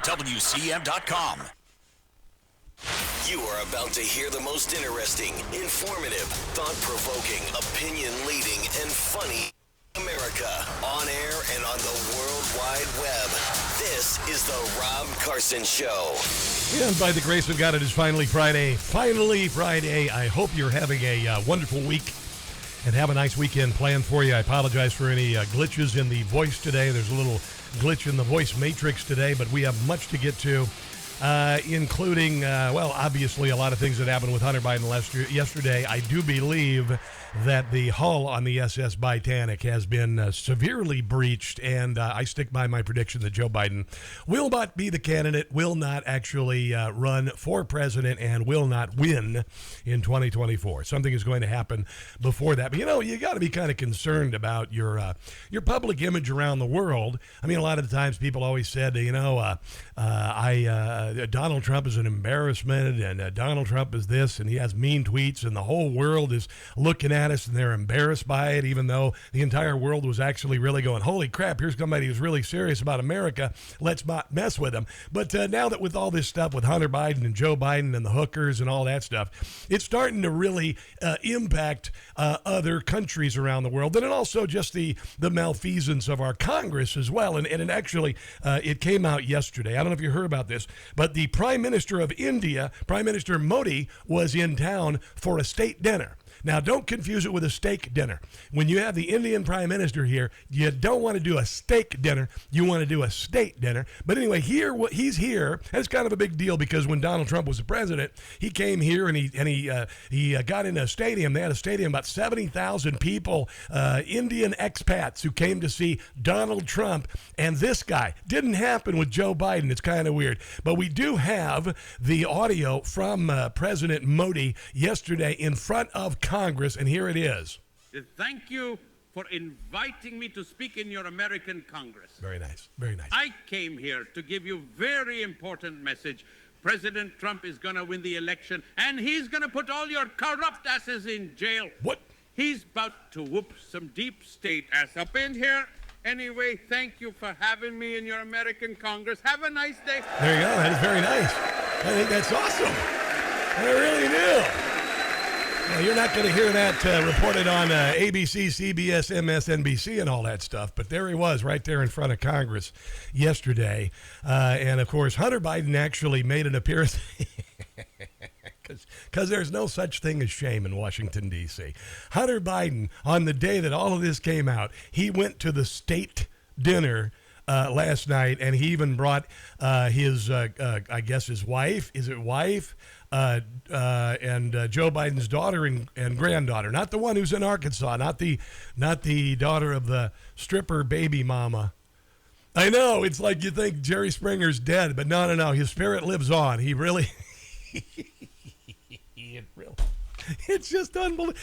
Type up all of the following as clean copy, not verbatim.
WCM.com. You are about to hear the most interesting, informative, thought-provoking, opinion-leading, and funny America on air and on the World Wide Web. This is the Rob Carson Show. And by the grace of God, it is finally Friday. Finally Friday. I hope you're having a wonderful week and have a nice weekend planned for you. I apologize for any glitches in the voice today. There's a little glitch in the voice matrix today, but we have much to get to. Including, obviously a lot of things that happened with Hunter Biden yesterday. I do believe that the hull on the SS BITANIC has been severely breached, and I stick by my prediction that Joe Biden will not be the candidate, will not actually run for president, and will not win in 2024. Something is going to happen before that. But, you got to be kind of concerned about your public image around the world. I mean, a lot of the times people always said, Donald Trump is an embarrassment, and Donald Trump is this, and he has mean tweets, and the whole world is looking at us, and they're embarrassed by it, even though the entire world was actually really going, holy crap, here's somebody who's really serious about America. Let's not mess with him. But now that with all this stuff with Hunter Biden and Joe Biden and the hookers and all that stuff, it's starting to really impact other countries around the world. And also just the malfeasance of our Congress as well. And actually, it came out yesterday. I don't know if you heard about this, but the Prime Minister of India, Prime Minister Modi, was in town for a state dinner. Now, don't confuse it with a steak dinner. When you have the Indian Prime Minister here, you don't want to do a steak dinner. You want to do a state dinner. But anyway, he's here, and it's kind of a big deal because when Donald Trump was the president, he came here and he got in a stadium. They had a stadium, about 70,000 people, Indian expats who came to see Donald Trump. And this guy didn't happen with Joe Biden. It's kind of weird. But we do have the audio from President Modi yesterday in front of Congress, and here it is. Thank you for inviting me to speak in your American Congress. Very nice, very nice. I came here to give you a very important message. President Trump is going to win the election, and he's going to put all your corrupt asses in jail. What? He's about to whoop some deep state ass up in here. Anyway, thank you for having me in your American Congress. Have a nice day. There you go. That is very nice. I think that's awesome. I really do. Well, you're not going to hear that reported on ABC, CBS, MSNBC, and all that stuff, but there he was right there in front of Congress yesterday. And, of course, Hunter Biden actually made an appearance because there's no such thing as shame in Washington, D.C. Hunter Biden, on the day that all of this came out, he went to the state dinner last night, and he even brought his, I guess his wife, is it wife? And Joe Biden's daughter and granddaughter, not the one who's in Arkansas, not the daughter of the stripper baby mama. I know, it's like you think Jerry Springer's dead, but no, his spirit lives on. He really, it's just unbelievable.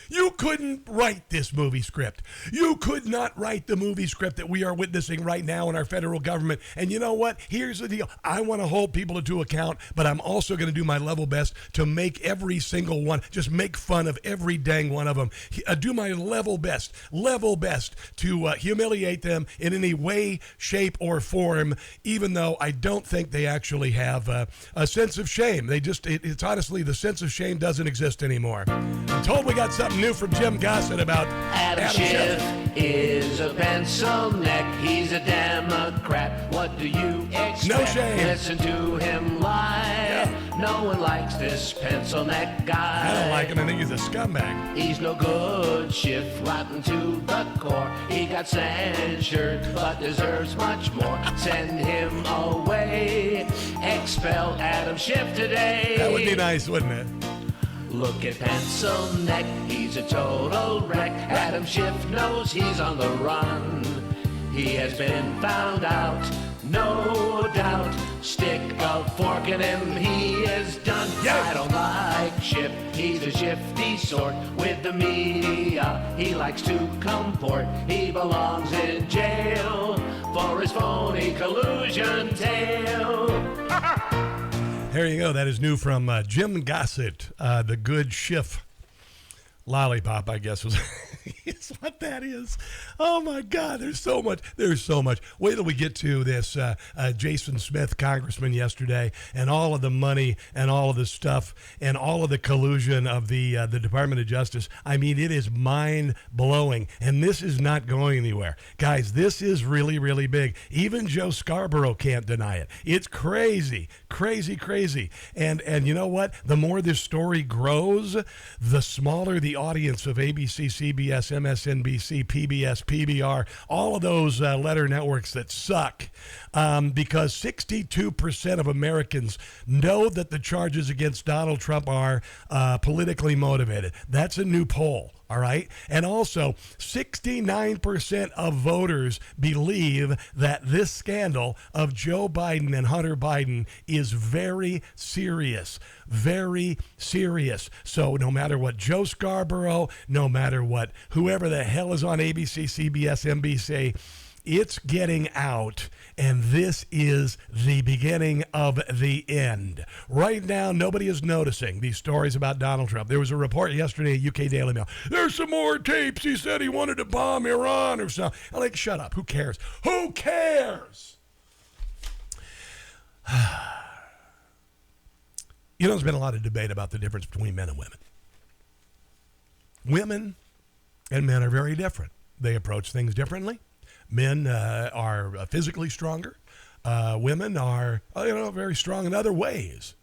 You couldn't write this movie script. You could not write the movie script that we are witnessing right now in our federal government. And you know what? Here's the deal. I want to hold people to account, but I'm also going to do my level best to make every single one, just make fun of every dang one of them. Do my level best to humiliate them in any way, shape, or form, even though I don't think they actually have a sense of shame. It's honestly, the sense of shame doesn't exist anymore. I'm told we got something new from Jim Gossett about Adam Schiff is a pencil neck. He's a Democrat. What do you expect? No shame. Listen to him lie. Yeah. No one likes this pencil neck guy. I don't like him. I think he's a scumbag. He's no good. Schiff rotten to the core. He got censured, but deserves much more. Send him away. Expel Adam Schiff today. That would be nice, wouldn't it? Look at Pencil Neck, he's a total wreck. Adam Schiff knows he's on the run. He has been found out, no doubt. Stick a fork in him, he is done. Yeah. I don't like Schiff, he's a shifty sort. With the media, he likes to comport. He belongs in jail for his phony collusion tale. There you go. That is new from Jim Gossett, the good Schiff. Lollipop, I guess, was is what that is. Oh my God, there's so much. There's so much. Wait till we get to this Jason Smith congressman yesterday, and all of the money and all of the stuff and all of the collusion of the Department of Justice. I mean, it is mind blowing, and this is not going anywhere, guys. This is really, really big. Even Joe Scarborough can't deny it. It's crazy, crazy, crazy. And you know what? The more this story grows, the smaller the audience of ABC, CBS, MSNBC, PBS, PBR, all of those letter networks that suck, because 62% of Americans know that the charges against Donald Trump are politically motivated. That's a new poll. All right. And also, 69% of voters believe that this scandal of Joe Biden and Hunter Biden is very serious. Very serious. So no matter what Joe Scarborough, no matter what whoever the hell is on ABC, CBS, NBC, it's getting out, and this is the beginning of the end. Right now, nobody is noticing these stories about Donald Trump. There was a report yesterday at UK Daily Mail. There's some more tapes. He said he wanted to bomb Iran or something. I'm like, shut up. Who cares? Who cares? You know, there's been a lot of debate about the difference between men and women. Women and men are very different. They approach things differently. Men are physically stronger. Women are, very strong in other ways.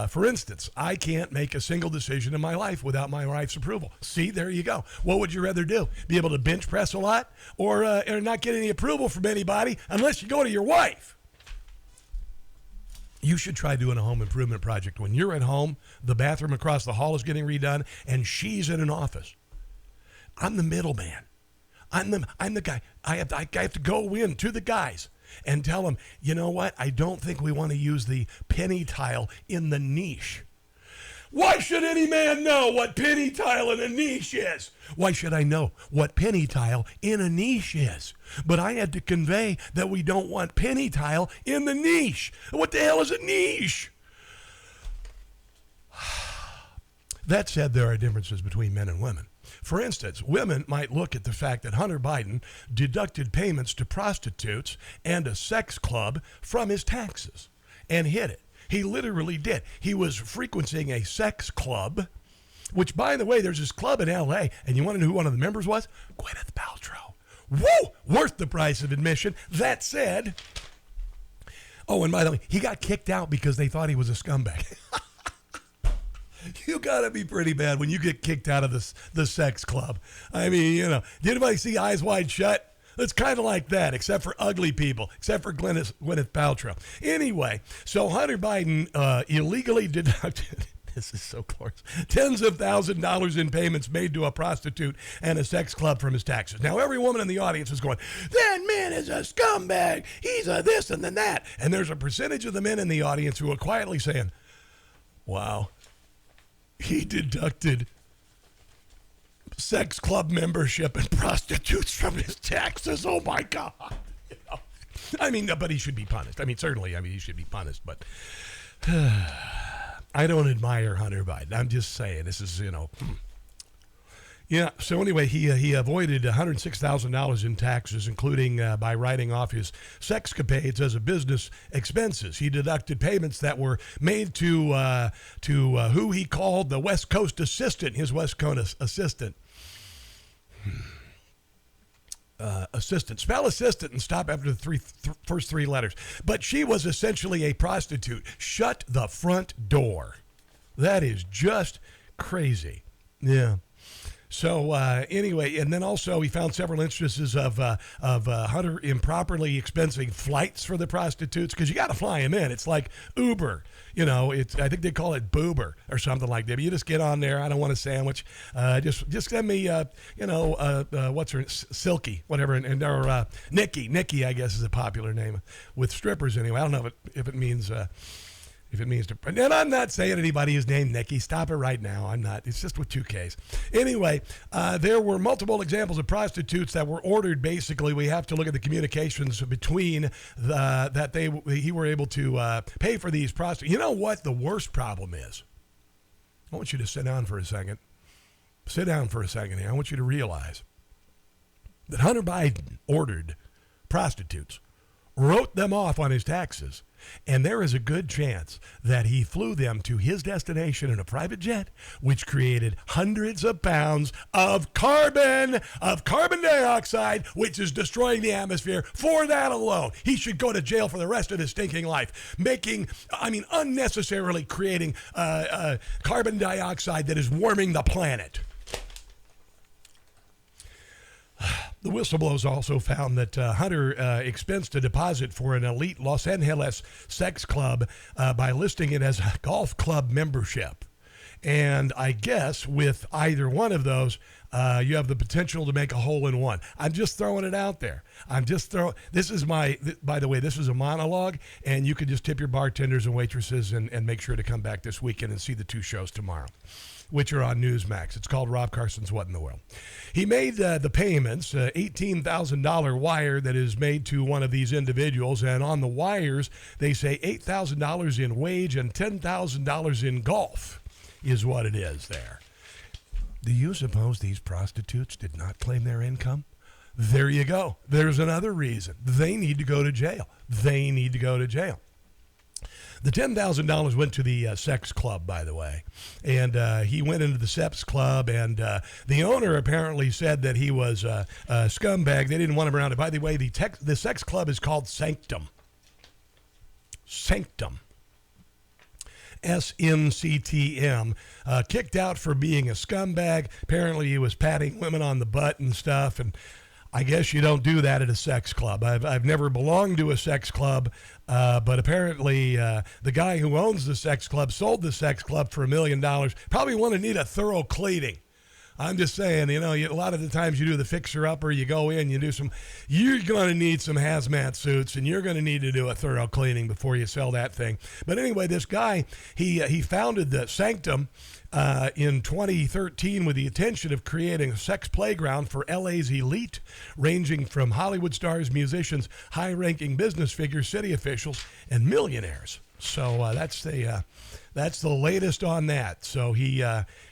For instance, I can't make a single decision in my life without my wife's approval. See, there you go. What would you rather do? Be able to bench press a lot, or not get any approval from anybody unless you go to your wife? You should try doing a home improvement project. When you're at home, the bathroom across the hall is getting redone, and she's in an office. I'm the middleman. I'm the guy. I have to go in to the guys and tell them, you know what? I don't think we want to use the penny tile in the niche. Why should any man know what penny tile in a niche is? Why should I know what penny tile in a niche is? But I had to convey that we don't want penny tile in the niche. What the hell is a niche? That said, there are differences between men and women. For instance, women might look at the fact that Hunter Biden deducted payments to prostitutes and a sex club from his taxes and hid it. He literally did. He was frequenting a sex club, which, by the way, there's this club in L.A., and you want to know who one of the members was? Gwyneth Paltrow. Woo! Worth the price of admission. That said, oh, and by the way, he got kicked out because they thought he was a scumbag. You got to be pretty bad when you get kicked out of the sex club. I mean, did anybody see Eyes Wide Shut? It's kind of like that, except for ugly people, except for Gwyneth Paltrow. Anyway, so Hunter Biden illegally deducted, this is so close, tens of $1,000s in payments made to a prostitute and a sex club from his taxes. Now, every woman in the audience is going, that man is a scumbag. He's a this and then that. And there's a percentage of the men in the audience who are quietly saying, wow. He deducted sex club membership and prostitutes from his taxes. Oh, my God. I mean, but he should be punished. I mean, certainly, he should be punished. But I don't admire Hunter Biden. I'm just saying, this is, Yeah, so anyway, he avoided $106,000 in taxes, including by writing off his sexcapades as a business expenses. He deducted payments that were made to who he called the West Coast assistant, his West Coast assistant. Assistant. Spell assistant and stop after the first three letters. But she was essentially a prostitute. Shut the front door. That is just crazy. Yeah. So anyway, and then also he found several instances of Hunter improperly expensing flights for the prostitutes, because you got to fly them in. It's like Uber, I think they call it Boober or something like that. But you just get on there. I don't want a sandwich. Just send me, what's her, Silky, whatever, or Nikki. Nikki, I guess, is a popular name with strippers anyway. I don't know if it means. If it means to, and I'm not saying anybody is named Nikki. Stop it right now. I'm not. It's just with two Ks. Anyway, there were multiple examples of prostitutes that were ordered. Basically, we have to look at the communications between he were able to pay for these prostitutes. You know what the worst problem is? I want you to sit down for a second. sit down for a second here. I want you to realize that Hunter Biden ordered prostitutes, wrote them off on his taxes, and there is a good chance that he flew them to his destination in a private jet, which created hundreds of pounds of carbon dioxide, which is destroying the atmosphere. For that alone, he should go to jail for the rest of his stinking life, unnecessarily creating carbon dioxide that is warming the planet. The whistleblowers also found that Hunter expensed a deposit for an elite Los Angeles sex club by listing it as a golf club membership. And I guess with either one of those, you have the potential to make a hole in one. I'm just throwing it out there. This is by the way, this is a monologue, and you can just tip your bartenders and waitresses and make sure to come back this weekend and see the 2 shows tomorrow, which are on Newsmax. It's called Rob Carson's What in the World. He made the payments, $18,000 wire that is made to one of these individuals, and on the wires, they say $8,000 in wage and $10,000 in golf is what it is there. Do you suppose these prostitutes did not claim their income? There you go. There's another reason. They need to go to jail. They need to go to jail. The $10,000 went to the sex club, by the way, and he went into the sex club, and the owner apparently said that he was a scumbag. They didn't want him around. And by the way, the sex club is called Sanctum. Sanctum. SNCTM, kicked out for being a scumbag. Apparently he was patting women on the butt and stuff, and I guess you don't do that at a sex club. I've never belonged to a sex club, but apparently the guy who owns the sex club sold the sex club for $1 million. Probably want to need a thorough cleaning. I'm just saying, a lot of the times you do the fixer-upper, you go in, you're going to need some hazmat suits, and you're going to need to do a thorough cleaning before you sell that thing. But anyway, this guy, he founded the Sanctum in 2013 with the intention of creating a sex playground for LA's elite, ranging from Hollywood stars, musicians, high-ranking business figures, city officials, and millionaires. So that's the latest on that. So he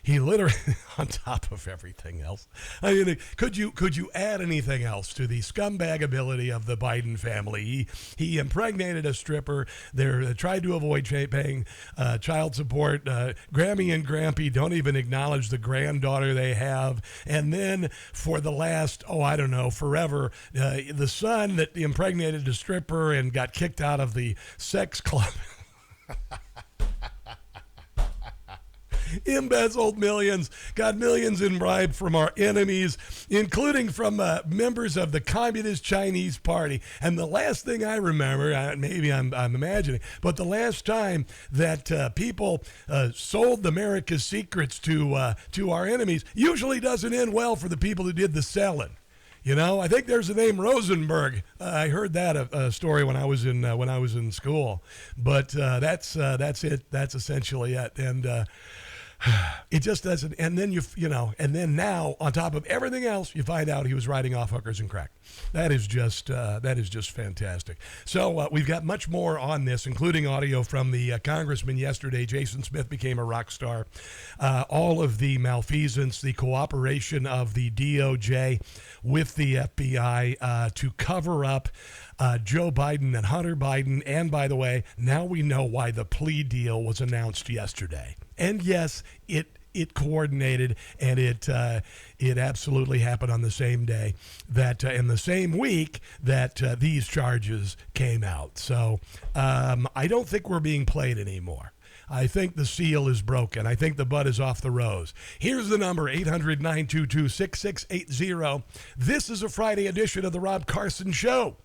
literally, on top of everything else, I mean, could you add anything else to the scumbag ability of the Biden family? He impregnated a stripper. They tried to avoid paying child support. Grammy and Grampy don't even acknowledge the granddaughter they have. And then for the last, forever, the son that impregnated a stripper and got kicked out of the sex club. Embezzled millions, got millions in bribe from our enemies, including from members of the Communist Chinese Party. And the last thing I remember, maybe I'm imagining, but the last time that people sold America's secrets to our enemies usually doesn't end well for the people who did the selling. I think there's the name Rosenberg. I heard that story when I was in school, but that's it. That's essentially it, and it just doesn't. And then and then now on top of everything else, you find out he was writing off hookers and crack. That is just fantastic. So we've got much more on this, including audio from the congressman yesterday. Jason Smith became a rock star. All of the malfeasance, the cooperation of the DOJ with the FBI to cover up Joe Biden and Hunter Biden. And by the way, now we know why the plea deal was announced yesterday. And yes, it coordinated, and it absolutely happened on the same day that in the same week that these charges came out. So I don't think we're being played anymore. I think the seal is broken. I think the bud is off the rose. Here's the number, 800-922-6680. This is a Friday edition of the Rob Carson Show.